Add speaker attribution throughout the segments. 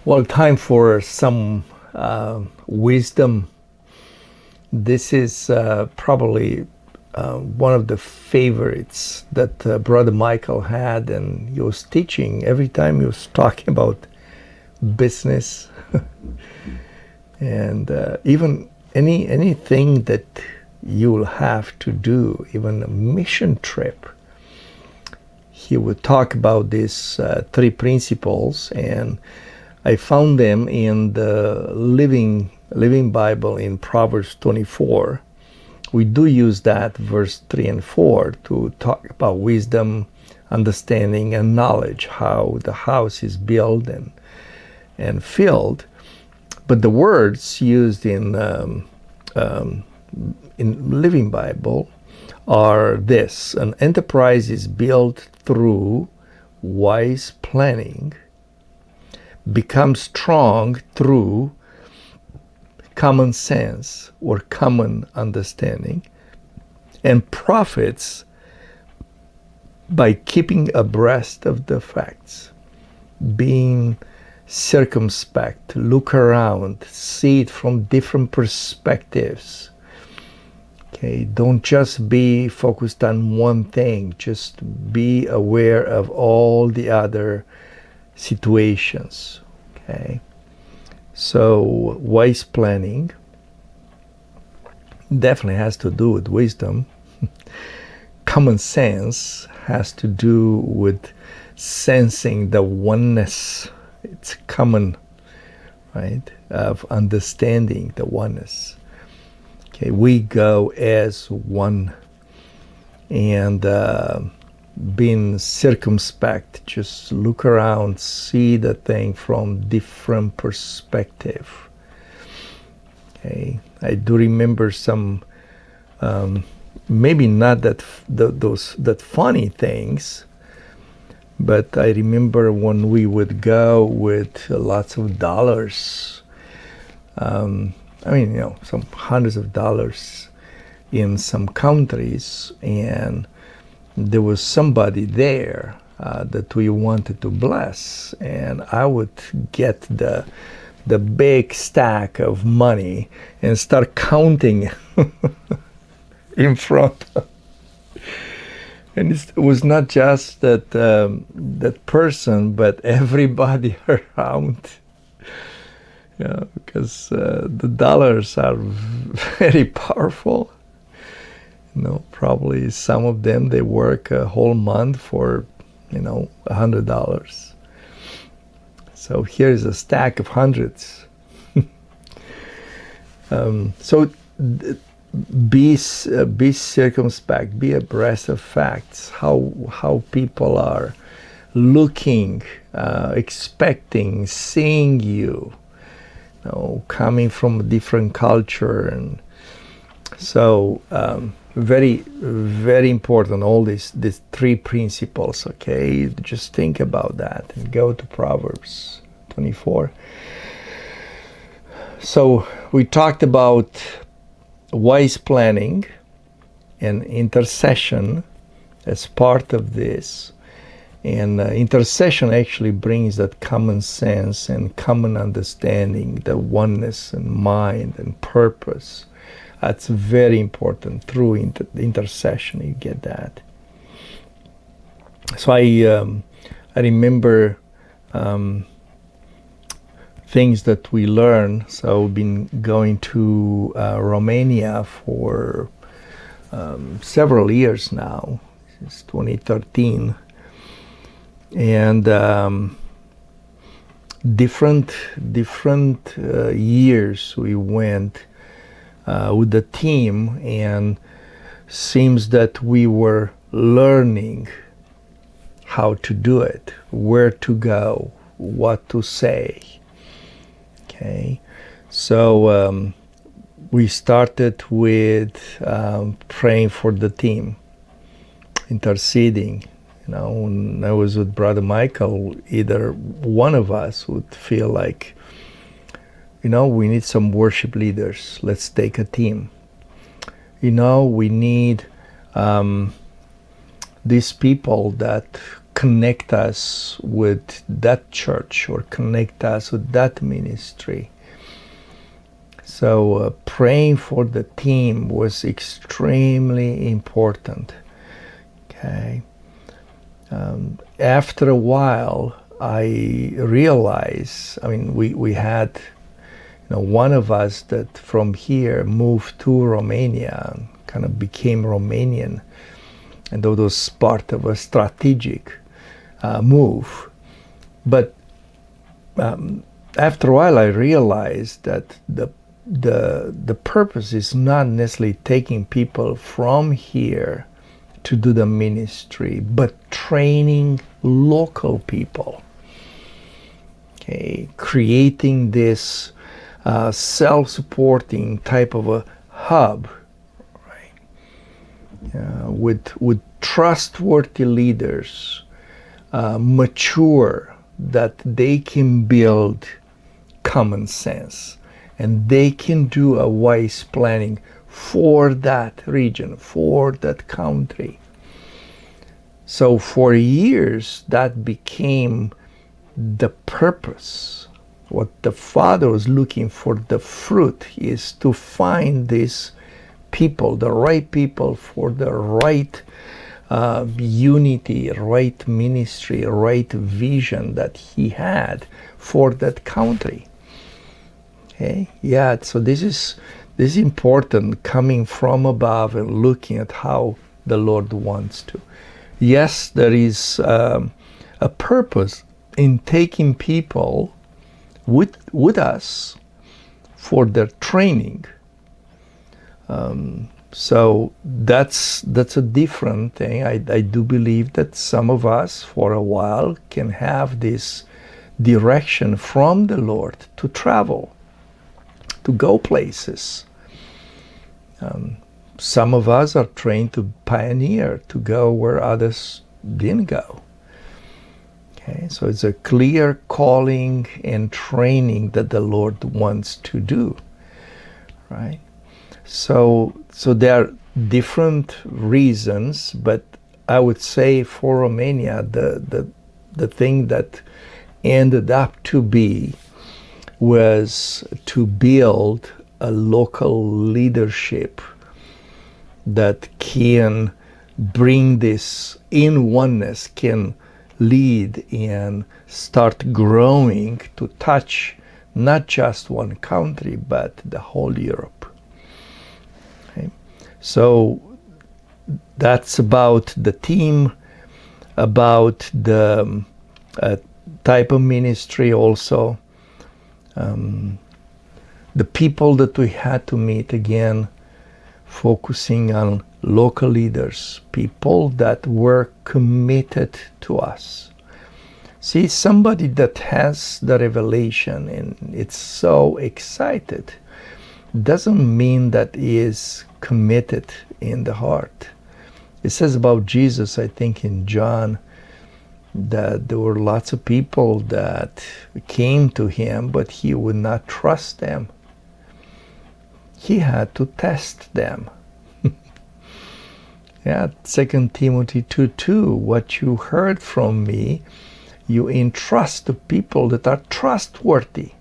Speaker 1: Well, time for some wisdom. This is probably one of the favorites that Brother Michael had, and he was teaching every time he was talking about business and even anything that you will have to do, even a mission trip. He would talk about these three principles, and I found them in the Living Bible in Proverbs 24. We do use that verse 3 and 4 to talk about wisdom, understanding, and knowledge, how the house is built and filled. But the words used in Living Bible are this: an enterprise is built through wise planning, becomes strong through common sense or common understanding, and profits by keeping abreast of the facts, being circumspect, look around, see it from different perspectives. Okay, don't just be focused on one thing, just be aware of all the other situations. Okay, so wise planning definitely has to do with wisdom. Common sense has to do with sensing the oneness. It's common, right, of understanding the oneness. Okay, we go as one, and being circumspect, just look around, see the thing from different perspective. Okay, I do remember some, maybe not that funny things, but I remember when we would go with lots of dollars. Some hundreds of dollars in some countries, and there was somebody there that we wanted to bless, and I would get the big stack of money and start counting in front. And it was not just that person, but everybody around. Yeah, because the dollars are very powerful. Probably some of them, they work a whole month for, $100. So here's a stack of hundreds. So be circumspect, be abreast of facts, how people are looking, expecting, seeing you, coming from a different culture. And so very, very important, all these three principles. Okay, just think about that and go to Proverbs 24. So we talked about wise planning and intercession as part of this. And intercession actually brings that common sense and common understanding, the oneness and mind and purpose. That's very important. Through intercession, you get that. So I remember things that we learn. So we've been going to Romania for several years now. Since 2013. And different years we went with the team, and seems that we were learning how to do it, where to go, what to say. Okay, so we started with praying for the team, interceding. When I was with Brother Michael, either one of us would feel like, we need some worship leaders. Let's take a team. We need these people that connect us with that church or connect us with that ministry. So praying for the team was extremely important. Okay. After a while, I realized, we had, one of us that from here moved to Romania, and kind of became Romanian, and that was part of a strategic move. But after a while, I realized that the purpose is not necessarily taking people from here to do the ministry, but training local people. Okay, creating this self-supporting type of a hub, right? With trustworthy leaders, mature, that they can build common sense and they can do a wise planning for that region, for that country. So for years, that became the purpose. What the Father was looking for, the fruit, is to find these people, the right people for the right unity, right ministry, right vision that He had for that country. Okay? Yeah, so this is important, coming from above and looking at how the Lord wants to. Yes, there is a purpose in taking people with us for their training. So that's a different thing. I do believe that some of us for a while can have this direction from the Lord to travel, to go places. Some of us are trained to pioneer, to go where others didn't go. Okay, so it's a clear calling and training that the Lord wants to do, right? So there are different reasons, but I would say for Romania, the thing that ended up to be was to build a local leadership that can bring this in oneness, can lead and start growing to touch not just one country, but the whole Europe. Okay. So that's about the team, about the type of ministry also. The people that we had to meet, again, focusing on local leaders, people that were committed to us. See, somebody that has the revelation and it's so excited doesn't mean that he is committed in the heart. It says about Jesus, I think in John, that there were lots of people that came to him, but he would not trust them. He had to test them. Yeah, 2 Timothy 2:2, what you heard from me, you entrust to people that are trustworthy.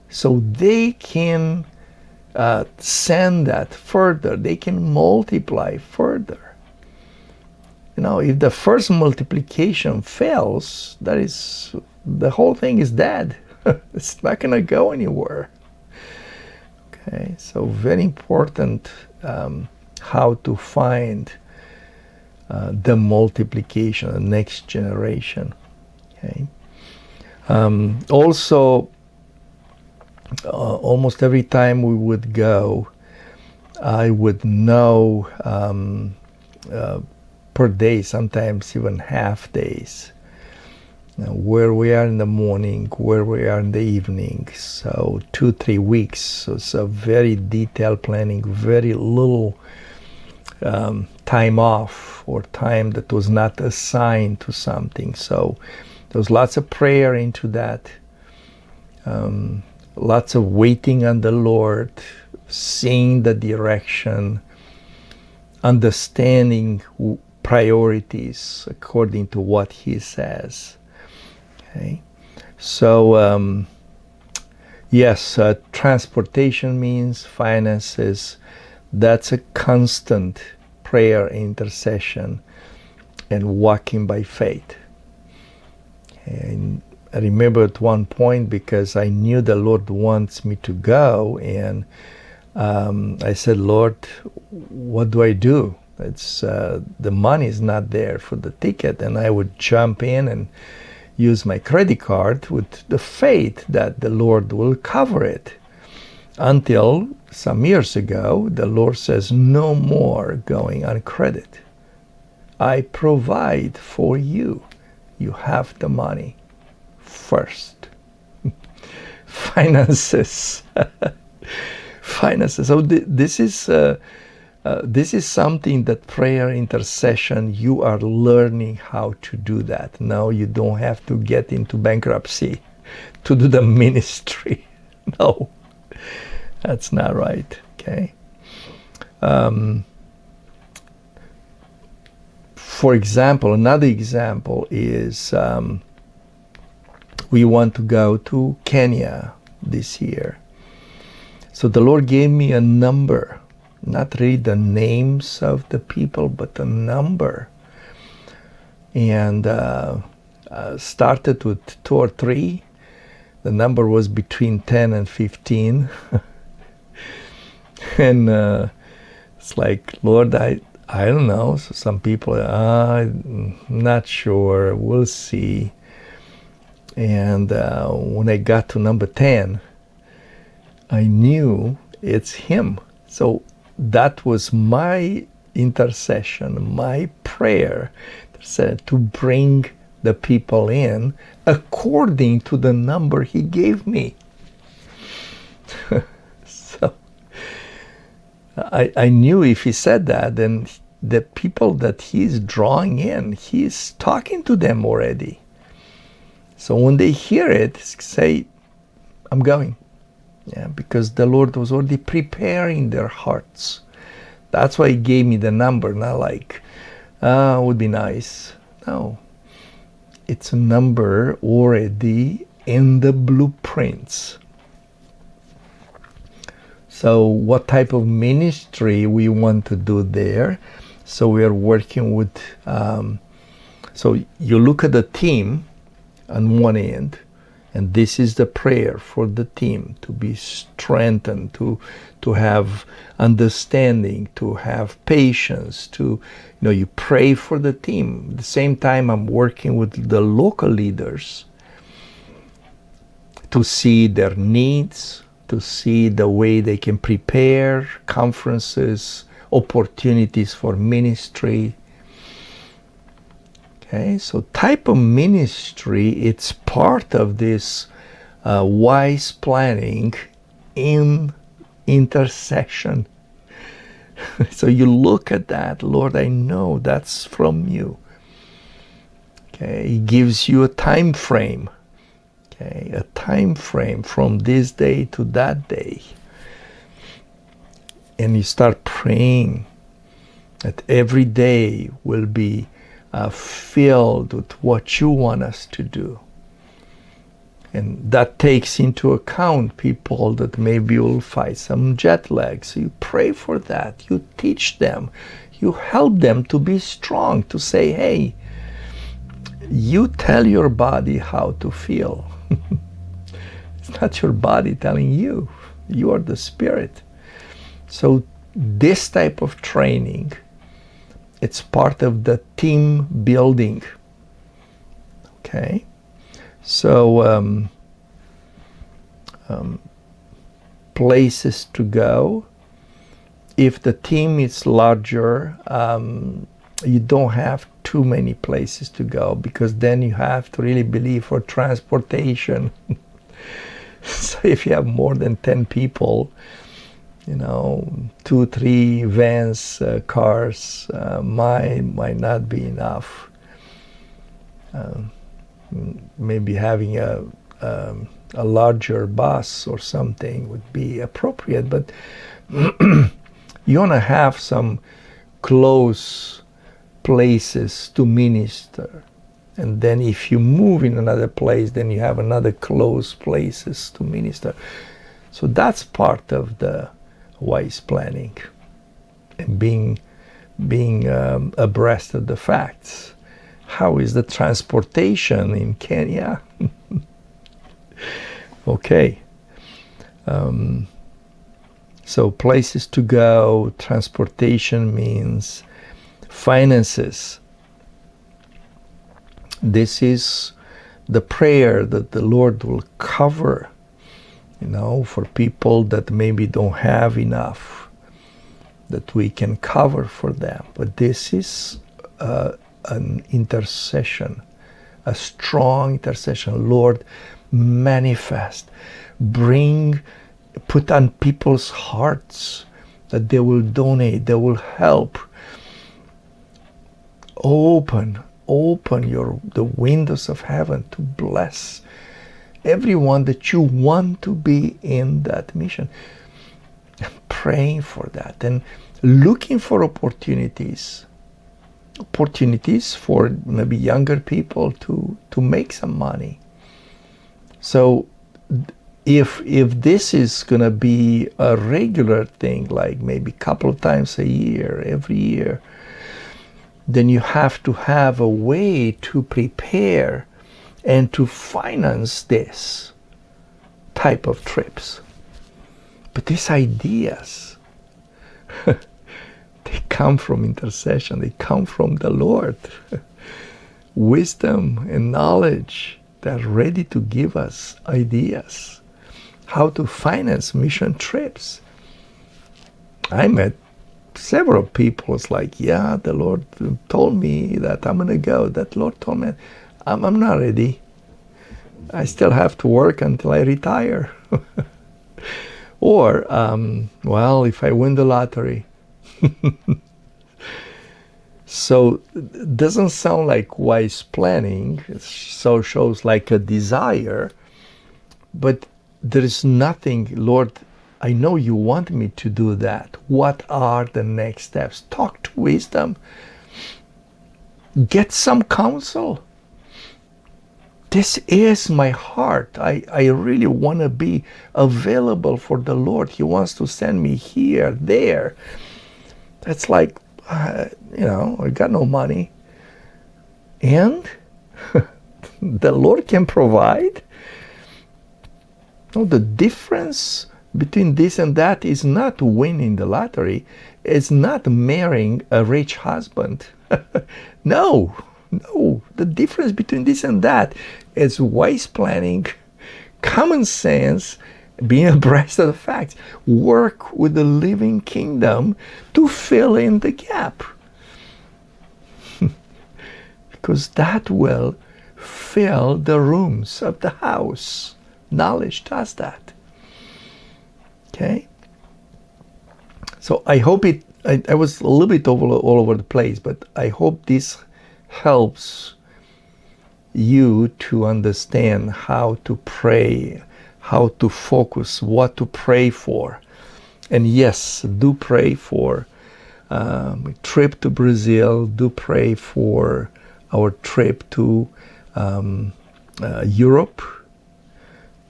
Speaker 1: So they can send that further. They can multiply further. If the first multiplication fails, the whole thing is dead. It's not going to go anywhere. Okay, so very important how to find the multiplication, the next generation. Okay. Also, almost every time we would go, I would know per day, sometimes even half days, where we are in the morning, where we are in the evening. So 2-3 weeks. So it's a very detailed planning, very little time off or time that was not assigned to something. So there was lots of prayer into that, lots of waiting on the Lord, seeing the direction, understanding priorities according to what He says. Okay, so yes, transportation means finances. That's a constant prayer, intercession, and walking by faith. And I remember at one point, because I knew the Lord wants me to go, and I said, Lord, what do I do? It's the money is not there for the ticket, and I would jump in and use my credit card with the faith that the Lord will cover it. Until some years ago, the Lord says, no more going on credit. I provide for you. You have the money first. Finances. Finances. So this is something that prayer, intercession, you are learning how to do that. Now you don't have to get into bankruptcy to do the ministry. No, that's not right. Okay. For example, another example is we want to go to Kenya this year. So the Lord gave me a number, not really the names of the people, but the number. And started with 2 or 3. The number was between 10 and 15. And it's like, Lord, I don't know. So some people, I'm not sure. We'll see. And when I got to number 10, I knew it's Him. So that was my intercession, my prayer, to bring the people in according to the number He gave me. So I knew if He said that, then the people that He's drawing in, He's talking to them already. So when they hear it, say, I'm going. Yeah, because the Lord was already preparing their hearts. That's why He gave me the number, not like, would be nice. No. It's a number already in the blueprints. So what type of ministry we want to do there? So we are working with, so you look at the team on one end, and this is the prayer for the team to be strengthened, to have understanding, to have patience, you pray for the team. At the same time, I'm working with the local leaders to see their needs, to see the way they can prepare conferences, opportunities for ministry. Okay, so type of ministry, it's part of this wise planning in intercession. So you look at that, Lord, I know that's from you. Okay, He gives you a time frame. Okay, a time frame from this day to that day. And you start praying that every day will be filled with what you want us to do. And that takes into account people that maybe will fight some jet lag. So you pray for that. You teach them. You help them to be strong, to say, hey, you tell your body how to feel. It's not your body telling you. You are the spirit. So this type of training, it's part of the team building. Okay? So, places to go. If the team is larger, you don't have too many places to go, because then you have to really believe for transportation. So if you have more than 10 people, 2, 3 vans, cars might not be enough. Maybe having a larger bus or something would be appropriate, but you want to have some close places to minister. And then if you move in another place, then you have another close places to minister. So that's part of the wise planning and being abreast of the facts. How is the transportation in Kenya? Okay. So places to go, transportation means finances. This is the prayer that the Lord will cover, for people that maybe don't have enough, that we can cover for them. But this is an intercession, a strong intercession. Lord, manifest, put on people's hearts that they will donate, they will help. Open the windows of heaven to bless everyone that you want to be in that mission. I'm praying for that and looking for opportunities for maybe younger people to make some money. So if this is going to be a regular thing, like maybe a couple of times a year, every year, then you have to have a way to prepare and to finance this type of trips. But these ideas, they come from intercession, they come from the Lord. Wisdom and knowledge, they're ready to give us ideas how to finance mission trips. I met several people. It's like, yeah, the Lord told me that I'm going to go. That Lord told me, I'm not ready. I still have to work until I retire. Or, well, if I win the lottery. So it doesn't sound like wise planning. It so shows like a desire. But there is nothing, Lord, I know you want me to do that. What are the next steps? Talk to wisdom. Get some counsel. This is my heart. I really want to be available for the Lord. He wants to send me here, there. It's like, I got no money. And the Lord can provide. No, the difference between this and that is not winning the lottery. It's not marrying a rich husband. No. The difference between this and that is wise planning, common sense, being abreast of the facts. Work with the living kingdom to fill in the gap. Because that will fill the rooms of the house. Knowledge does that. Okay? So I hope I was a little bit all over the place, but I hope this helps you to understand how to pray, how to focus, what to pray for. And yes, do pray for a trip to Brazil, do pray for our trip to Europe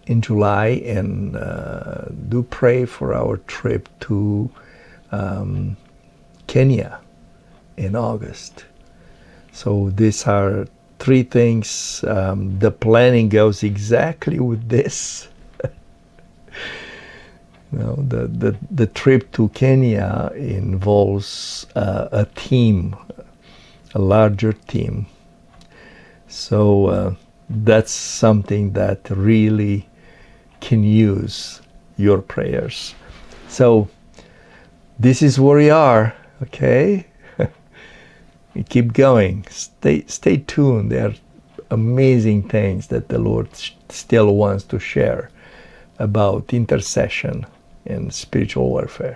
Speaker 1: in July, and do pray for our trip to Kenya in August. So these are three things. The planning goes exactly with this. The trip to Kenya involves a team, a larger team. So that's something that really can use your prayers. So this is where we are, okay? We keep going. Stay tuned. There are amazing things that the Lord still wants to share about intercession and spiritual warfare.